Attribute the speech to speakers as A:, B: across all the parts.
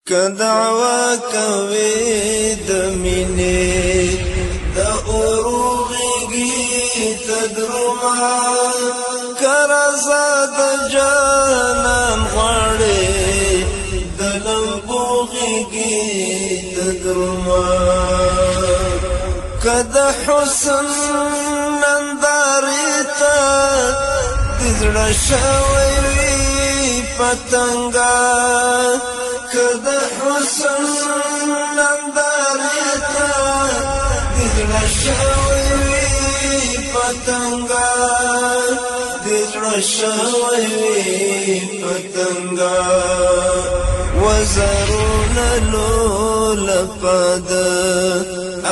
A: که دعوه کوي د مینې د اوروغېږي ته درومه که رضا د جانان غواړې د لمبو غېږي ته درومه که د حسن نندارې ته د زړه شوی وي پتنګه که د حسن نندارې ته د زړه شوی وي پتنګه د زړه شوی وي پتنګه وزرونه لولپه د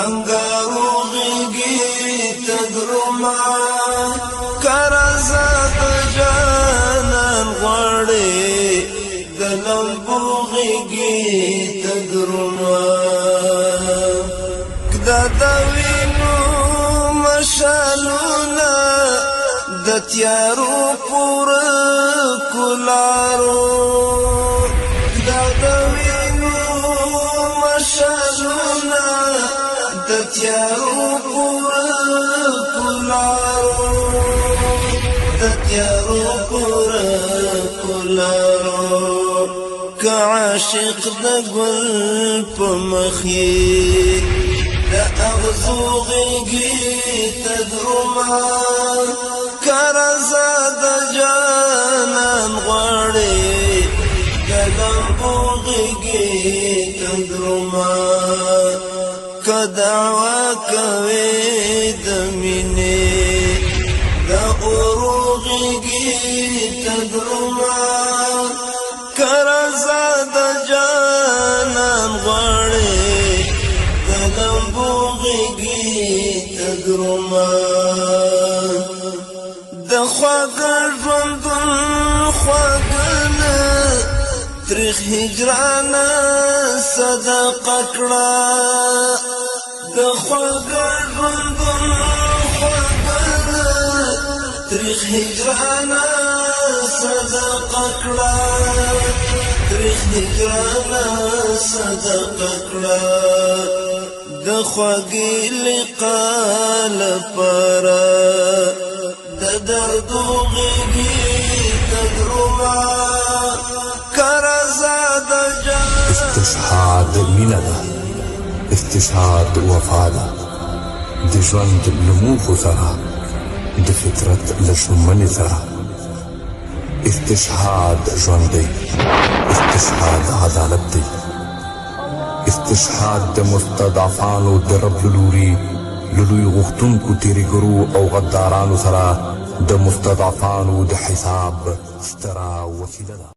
A: انګارو غېږې ته درومه که رضا د جانان غواړې د لمبو غېږې ته درومه دا د وینو مشالونه د تیارو پوره کولارو دا د وینو مشالونه د تیارو پوره کولارو د تیارو پوره کولارو که عاشق د ګل په مخ یې د اغزو غېږې ته درومه که رضا د جانان غواړې د لمبو غېږې ته درومه که دعوه کوي د مینې د اورو غېږې ته درومه که رضا د جانان غواړې د لمبو غېږې ته درومه د خواږه ژوندون خواږه نه تریخ هجرانه صدقه کړه د خواږه ژوندون خواږه نه تریخ هجرانه صدقه کړه تریخ هجرانه صدقه کړه د خوږې لقا لپاره د دردو غېږې ته درومه که رضا د
B: استشهاد مینه ده استشهاد وفا ده د ژوند له موخو سره د فطرت له شمنې سره استشهاد ژوند دی استشهاد عدالت دی استشهاد د مستضعفانو د رب لوري لوی غوښتونکو تېرېګرو او غدارانو سره د مستضعفانو د حساب ستره وسیله ده